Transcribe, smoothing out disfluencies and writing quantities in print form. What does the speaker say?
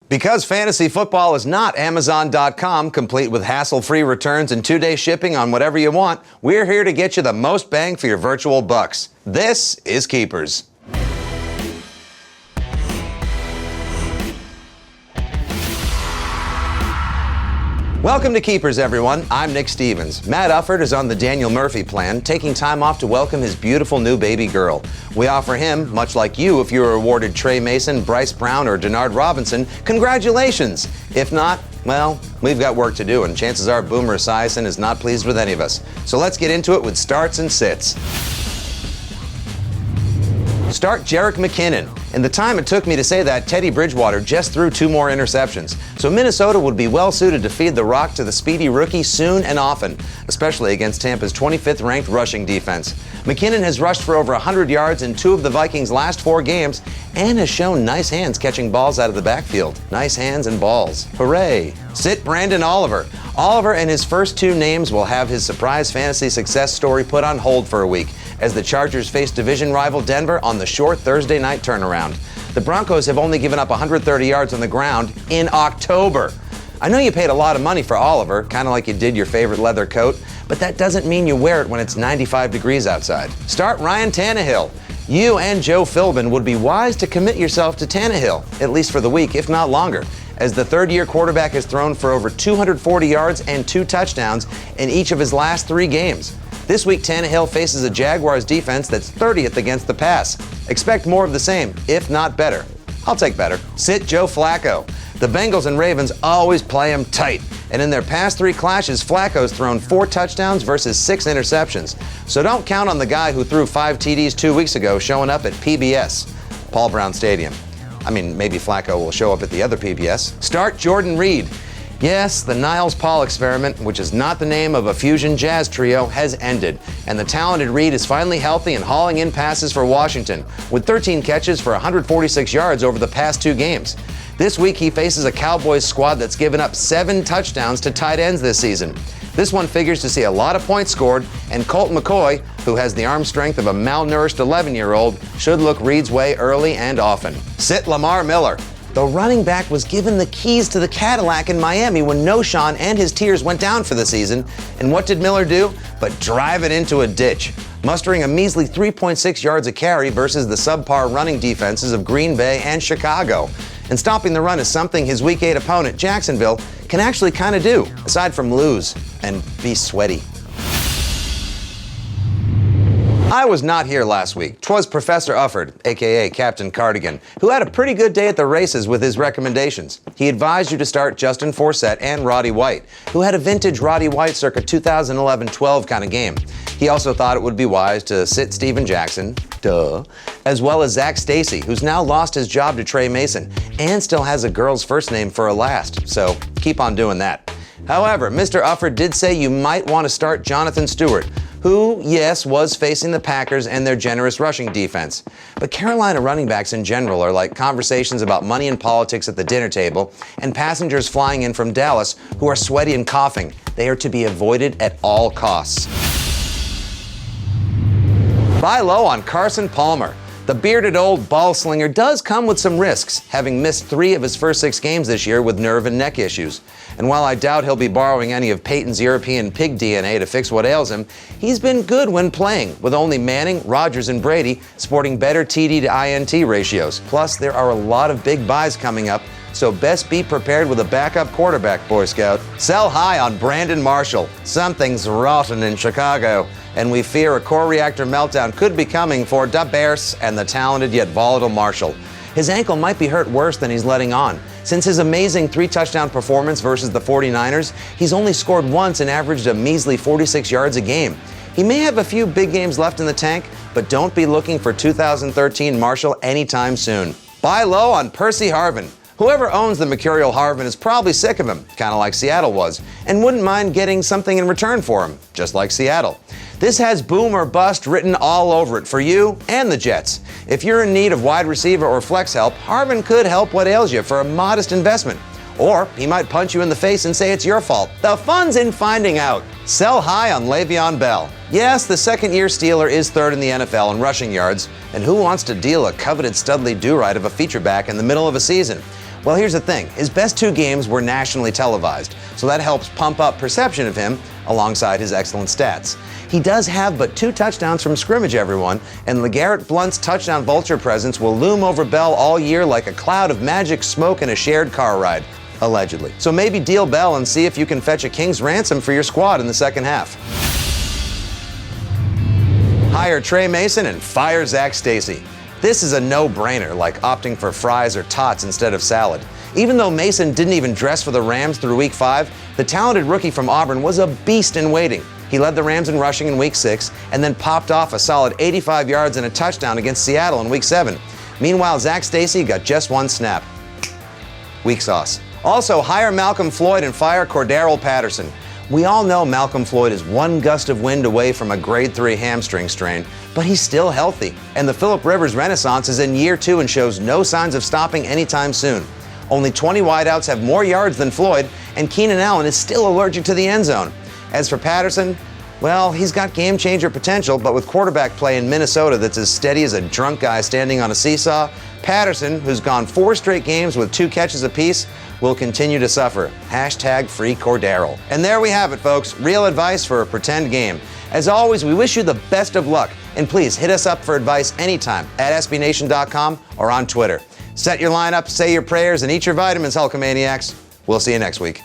Because fantasy football is not Amazon.com, complete with hassle-free returns and 2-day shipping on whatever you want, we're here to get you the most bang for your virtual bucks. This is Keepers. Welcome to Keepers, everyone. I'm Nick Stevens. Matt Ufford is on the Daniel Murphy plan, taking time off to welcome his beautiful new baby girl. We offer him, much like you if you were awarded Trey Mason, Bryce Brown, or Denard Robinson, congratulations. If not, well, we've got work to do, and chances are Boomer Esiason is not pleased with any of us. So let's get into it with starts and sits. Start Jerick McKinnon. In the time it took me to say that, Teddy Bridgewater just threw 2 more interceptions. So Minnesota would be well suited to feed the rock to the speedy rookie soon and often, especially against Tampa's 25th ranked rushing defense. McKinnon has rushed for over 100 yards in 2 of the Vikings' last 4 games and has shown nice hands catching balls out of the backfield. Nice hands and balls. Hooray. Sit Brandon Oliver. Oliver and his first 2 names will have his surprise fantasy success story put on hold for a week as the Chargers face division rival Denver on the short Thursday night turnaround. The Broncos have only given up 130 yards on the ground in October. I know you paid a lot of money for Oliver, kind of like you did your favorite leather coat, but that doesn't mean you wear it when it's 95 degrees outside. Start Ryan Tannehill. You and Joe Philbin would be wise to commit yourself to Tannehill, at least for the week, if not longer, as the third-year quarterback has thrown for over 240 yards and 2 touchdowns in each of his last 3 games. This week, Tannehill faces a Jaguars defense that's 30th against the pass. Expect more of the same, if not better. I'll take better. Sit Joe Flacco. The Bengals and Ravens always play him tight, and in their past 3 clashes, Flacco's thrown 4 touchdowns versus 6 interceptions. So don't count on the guy who threw 5 TDs 2 weeks ago showing up at PBS, Paul Brown Stadium. I mean, maybe Flacco will show up at the other PBS. Start Jordan Reed. Yes, the Niles Paul experiment, which is not the name of a fusion jazz trio, has ended, and the talented Reed is finally healthy and hauling in passes for Washington, with 13 catches for 146 yards over the past 2 games. This week, he faces a Cowboys squad that's given up 7 touchdowns to tight ends this season. This one figures to see a lot of points scored, and Colt McCoy, who has the arm strength of a malnourished 11-year-old, should look Reed's way early and often. Sit Lamar Miller. The running back was given the keys to the Cadillac in Miami when Noshawn and his tiers went down for the season. And what did Miller do? But drive it into a ditch, mustering a measly 3.6 yards a carry versus the subpar running defenses of Green Bay and Chicago. And stopping the run is something his Week 8 opponent, Jacksonville, can actually kind of do, aside from lose and be sweaty. I was not here last week. 'Twas Professor Ufford, a.k.a. Captain Cardigan, who had a pretty good day at the races with his recommendations. He advised you to start Justin Forsett and Roddy White, who had a vintage Roddy White circa 2011-12 kind of game. He also thought it would be wise to sit Steven Jackson, as well as Zach Stacy, who's now lost his job to Trey Mason and still has a girl's first name for a last, so keep on doing that. However, Mr. Ufford did say you might want to start Jonathan Stewart, who, yes, was facing the Packers and their generous rushing defense. But Carolina running backs in general are like conversations about money and politics at the dinner table and passengers flying in from Dallas who are sweaty and coughing. They are to be avoided at all costs. Buy low on Carson Palmer. The bearded old ball slinger does come with some risks, having missed 3 of his first 6 games this year with nerve and neck issues. And while I doubt he'll be borrowing any of Peyton's European pig DNA to fix what ails him, he's been good when playing, with only Manning, Rodgers, and Brady sporting better TD to INT ratios. Plus, there are a lot of big buys coming up, so best be prepared with a backup quarterback, Boy Scout. Sell high on Brandon Marshall. Something's rotten in Chicago, and we fear a core reactor meltdown could be coming for the Bears and the talented yet volatile Marshall. His ankle might be hurt worse than he's letting on. Since his amazing 3-touchdown performance versus the 49ers, he's only scored once and averaged a measly 46 yards a game. He may have a few big games left in the tank, but don't be looking for 2013 Marshall anytime soon. Buy low on Percy Harvin. Whoever owns the Mercurial Harvin is probably sick of him, kind of like Seattle was, and wouldn't mind getting something in return for him, just like Seattle. This has boom or bust written all over it for you and the Jets. If you're in need of wide receiver or flex help, Harvin could help what ails you for a modest investment. Or he might punch you in the face and say it's your fault. The fun's in finding out. Sell high on Le'Veon Bell. Yes, the second-year Steeler is third in the NFL in rushing yards, and who wants to deal a coveted Studley do-right of a feature back in the middle of a season? Well, here's the thing. His best 2 games were nationally televised, so that helps pump up perception of him alongside his excellent stats. He does have but 2 touchdowns from scrimmage, everyone, and LeGarrette Blount's touchdown vulture presence will loom over Bell all year like a cloud of magic smoke in a shared car ride, allegedly. So maybe deal Bell and see if you can fetch a king's ransom for your squad in the second half. Hire Trey Mason and fire Zach Stacy. This is a no-brainer, like opting for fries or tots instead of salad. Even though Mason didn't even dress for the Rams through Week 5, the talented rookie from Auburn was a beast in waiting. He led the Rams in rushing in Week 6 and then popped off a solid 85 yards and a touchdown against Seattle in Week 7. Meanwhile, Zach Stacy got just 1 snap. Weak sauce. Also, hire Malcolm Floyd and fire Cordarrelle Patterson. We all know Malcolm Floyd is 1 gust of wind away from a grade 3 hamstring strain, but he's still healthy. And the Phillip Rivers renaissance is in year 2 and shows no signs of stopping anytime soon. Only 20 wideouts have more yards than Floyd, and Keenan Allen is still allergic to the end zone. As for Patterson, well, he's got game-changer potential, but with quarterback play in Minnesota that's as steady as a drunk guy standing on a seesaw, Patterson, who's gone 4 straight games with 2 catches apiece, will continue to suffer. #free Cordarrelle. And there we have it, folks. Real advice for a pretend game. As always, we wish you the best of luck. And please hit us up for advice anytime at SBNation.com or on Twitter. Set your lineup, say your prayers, and eat your vitamins, Hulkamaniacs. We'll see you next week.